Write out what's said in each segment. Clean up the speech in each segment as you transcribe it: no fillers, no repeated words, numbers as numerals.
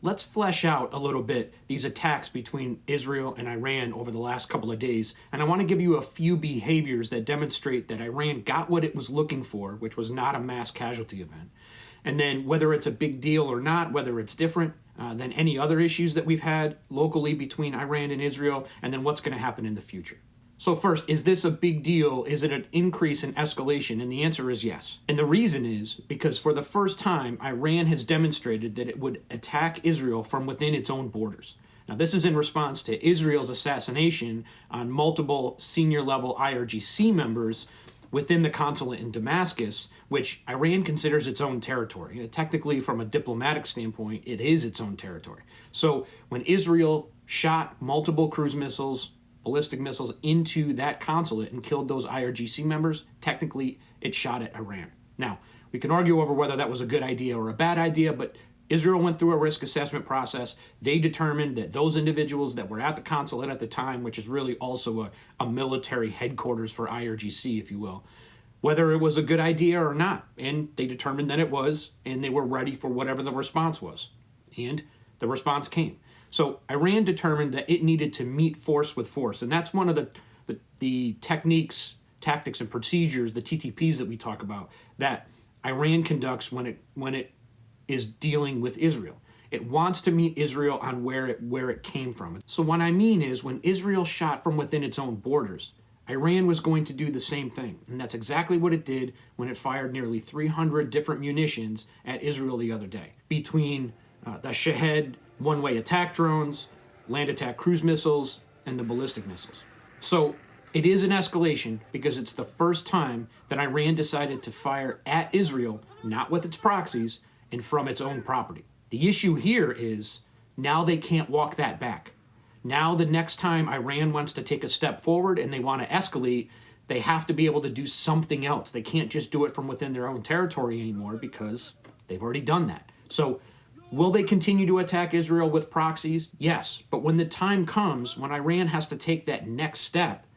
let's flesh out a little bit these attacks between Israel and Iran over the last couple of days. And I want to give you a few behaviors that demonstrate that Iran got what it was looking for, which was not a mass casualty event. And then whether it's a big deal or not, whether it's different than any other issues that we've had locally between Iran and Israel, and then what's going to happen in the future. So first, is this a big deal? Is it an increase in escalation? And the answer is yes. And the reason is because for the first time, Iran has demonstrated that it would attack Israel from within its own borders. Now, this is in response to Israel's assassination on multiple senior-level IRGC members within the consulate in Damascus, which Iran considers its own territory. Technically, from a diplomatic standpoint, it is its own territory. So when Israel shot multiple cruise missiles, ballistic missiles into that consulate and killed those IRGC members, technically it shot at Iran. Now, we can argue over whether that was a good idea or a bad idea, but Israel went through a risk assessment process. They determined that those individuals that were at the consulate at the time, which is really also a military headquarters for IRGC, if you will, whether it was a good idea or not. And they determined that it was, and they were ready for whatever the response was. And the response came. So Iran determined that it needed to meet force with force. And that's one of the techniques, tactics, and procedures, the TTPs that we talk about, that Iran conducts when it is dealing with Israel. It wants to meet Israel on where it came from. So what I mean is when Israel shot from within its own borders, Iran was going to do the same thing. And that's exactly what it did when it fired nearly 300 different munitions at Israel the other day. Between the Shahed one-way attack drones, land attack cruise missiles, and the ballistic missiles. So it is an escalation because it's the first time that Iran decided to fire at Israel, not with its proxies, and from its own property. The issue here is now they can't walk that back. Now the next time Iran wants to take a step forward and they want to escalate, they have to be able to do something else. They can't just do it from within their own territory anymore because they've already done that. So will they continue to attack Israel with proxies? Yes, but when the time comes, when Iran has to take that next step,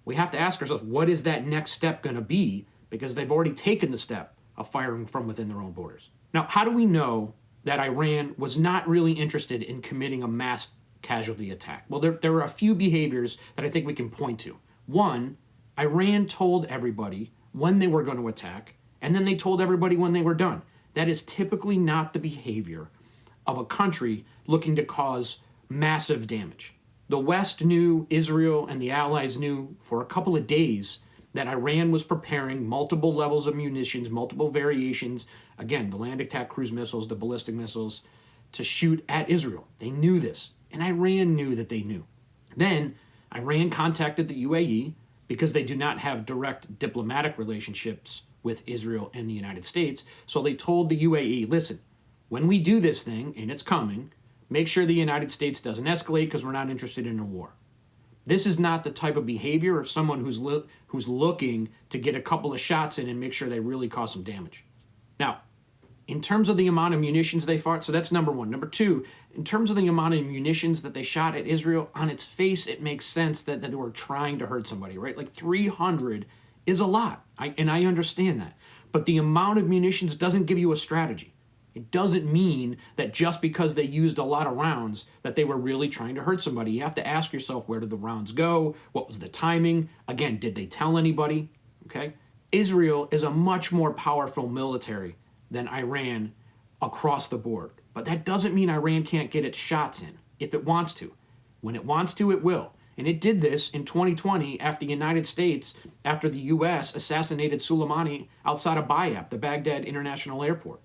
we have to ask ourselves, what is that next step going to be? Because they've already taken the step of firing from within their own borders. Now, how do we know that Iran was not really interested in committing a mass casualty attack? Well, there are a few behaviors that I think we can point to. One, Iran told everybody when they were going to attack, and then they told everybody when they were done. That is typically not the behavior of a country looking to cause massive damage. The West knew, Israel and the Allies knew for a couple of days that Iran was preparing multiple levels of munitions, multiple variations, again, the land attack cruise missiles, the ballistic missiles, to shoot at Israel. They knew this, and Iran knew that they knew. Then Iran contacted the UAE because they do not have direct diplomatic relationships with Israel and the United States, so they told the UAE, listen, when we do this thing, and it's coming, make sure the United States doesn't escalate because we're not interested in a war. This is not the type of behavior of someone who's looking to get a couple of shots in and make sure they really cause some damage. Now, in terms of the amount of munitions they fired, so that's number one. Number two, in terms of the amount of munitions that they shot at Israel, on its face, it makes sense that they were trying to hurt somebody, right? Like 300 is a lot, and I understand that. But the amount of munitions doesn't give you a strategy. It doesn't mean that just because they used a lot of rounds that they were really trying to hurt somebody. You have to ask yourself, where did the rounds go? What was the timing? Again, did they tell anybody? Okay. Israel is a much more powerful military than Iran across the board. But that doesn't mean Iran can't get its shots in if it wants to. When it wants to, it will. And it did this in 2020 after the United States, after the U.S. assassinated Soleimani outside of Bayab, the Baghdad International Airport.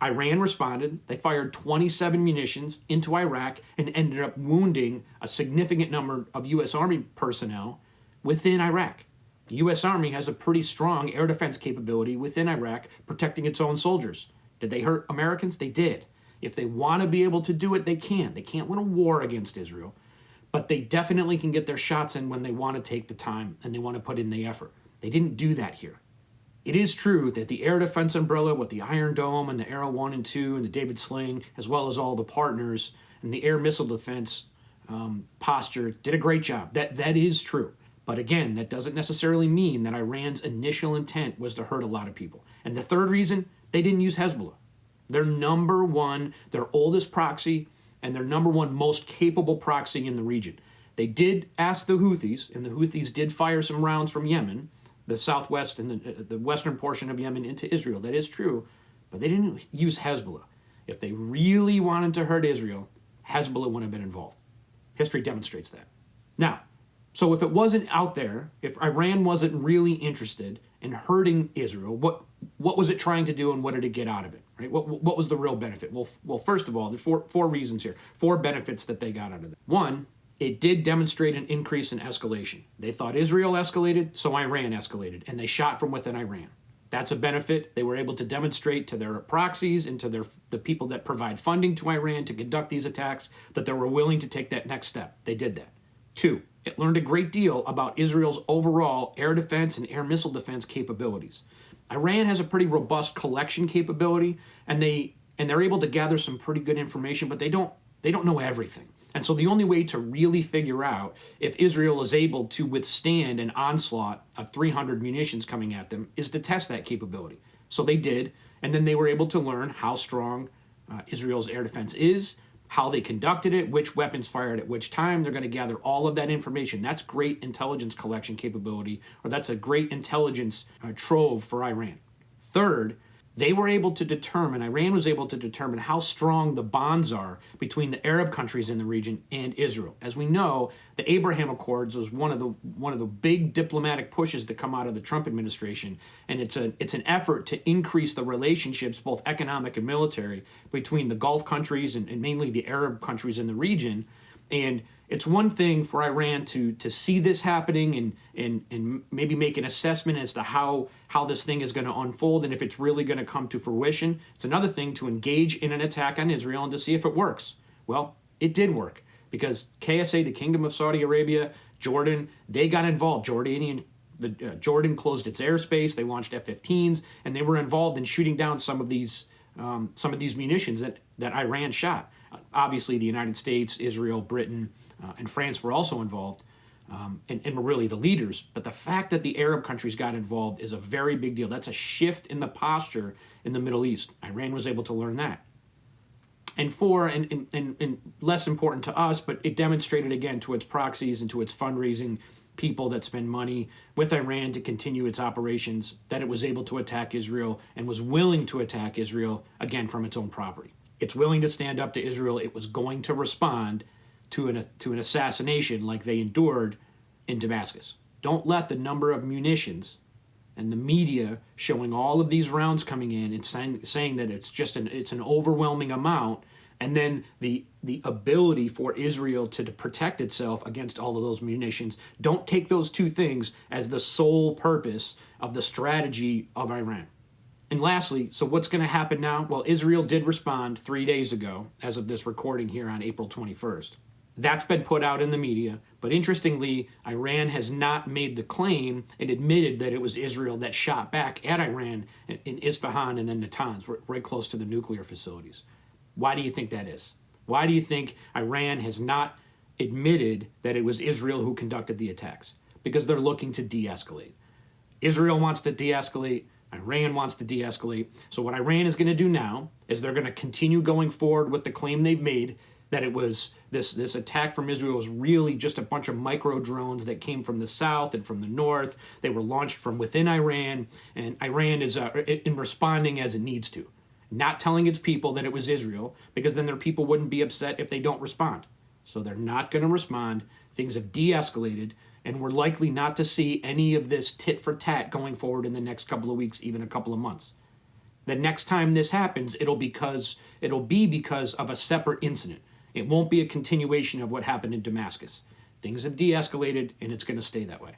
Iran responded. They fired 27 munitions into Iraq and ended up wounding a significant number of U.S. Army personnel within Iraq. The U.S. Army has a pretty strong air defense capability within Iraq, protecting its own soldiers. Did they hurt Americans? They did. If they want to be able to do it, they can. They can't win a war against Israel, but they definitely can get their shots in when they want to take the time and they want to put in the effort. They didn't do that here. It is true that the air defense umbrella with the Iron Dome and the Arrow 1 and 2 and the David Sling, as well as all the partners and the air missile defense posture, did a great job. That is true. But again, that doesn't necessarily mean that Iran's initial intent was to hurt a lot of people. And the third reason, they didn't use Hezbollah. Their number one, their oldest proxy, and their number one most capable proxy in the region. They did ask the Houthis, and the Houthis did fire some rounds from Yemen, the southwest and the western portion of Yemen, into Israel. That is true, but they didn't use Hezbollah. If they really wanted to hurt Israel, Hezbollah wouldn't have been involved. History demonstrates that. Now, so if it wasn't out there, if Iran wasn't really interested in hurting Israel, what was it trying to do, and what did it get out of it? Right? What was the real benefit? Well, first of all, there's four reasons here, four benefits that they got out of it. One, it did demonstrate an increase in escalation. They thought Israel escalated, so Iran escalated, and they shot from within Iran. That's a benefit. They were able to demonstrate to their proxies and to the people that provide funding to Iran to conduct these attacks that they were willing to take that next step. They did that. Two, it learned a great deal about Israel's overall air defense and air missile defense capabilities. Iran has a pretty robust collection capability, and they're able to gather some pretty good information, but they don't know everything. And so the only way to really figure out if Israel is able to withstand an onslaught of 300 munitions coming at them is to test that capability. So they did, and then they were able to learn how strong Israel's air defense is, how they conducted it, which weapons fired at which time. They're going to gather all of that information. That's great intelligence collection capability, or that's a great intelligence trove for Iran. Third, Iran was able to determine how strong the bonds are between the Arab countries in the region and Israel. As we know, the Abraham Accords was one of the big diplomatic pushes that come out of the Trump administration, and it's an effort to increase the relationships, both economic and military, between the Gulf countries and mainly the Arab countries in the region. And it's one thing for Iran to see this happening and maybe make an assessment as to how this thing is going to unfold and if it's really going to come to fruition. It's another thing to engage in an attack on Israel and to see if it works. Well, it did work, because KSA, the Kingdom of Saudi Arabia, Jordan, they got involved. Jordan closed its airspace. They launched F-15s, and they were involved in shooting down some of these munitions that Iran shot. Obviously, the United States, Israel, Britain, and France were also involved, and were really the leaders. But the fact that the Arab countries got involved is a very big deal. That's a shift in the posture in the Middle East. Iran was able to learn that. And four, and less important to us, but it demonstrated again to its proxies and to its fundraising people that spend money with Iran to continue its operations, that it was able to attack Israel and was willing to attack Israel, again, from its own property. It's willing to stand up to Israel. It was going to respond to an assassination like they endured in Damascus. Don't let the number of munitions and the media showing all of these rounds coming in and saying that it's an overwhelming amount, and then the ability for Israel to protect itself against all of those munitions. Don't take those two things as the sole purpose of the strategy of Iran. And lastly, so what's going to happen now? Well, Israel did respond 3 days ago, as of this recording here on April 21st. That's been put out in the media, but interestingly, Iran has not made the claim and admitted that it was Israel that shot back at Iran in Isfahan and then Natanz, right close to the nuclear facilities. Why do you think that is? Why do you think Iran has not admitted that it was Israel who conducted the attacks? Because they're looking to de-escalate. Israel wants to de-escalate. Iran wants to de-escalate. So what Iran is going to do now is they're going to continue going forward with the claim they've made that it was this attack from Israel was really just a bunch of micro drones that came from the south and from the north. They were launched from within Iran, and Iran is in responding as it needs to, not telling its people that it was Israel, because then their people wouldn't be upset if they don't respond. So they're not going to respond. Things have de-escalated, and we're likely not to see any of this tit for tat going forward in the next couple of weeks, even a couple of months. The next time this happens, it'll be because of a separate incident. It won't be a continuation of what happened in Damascus. Things have de-escalated, and it's going to stay that way.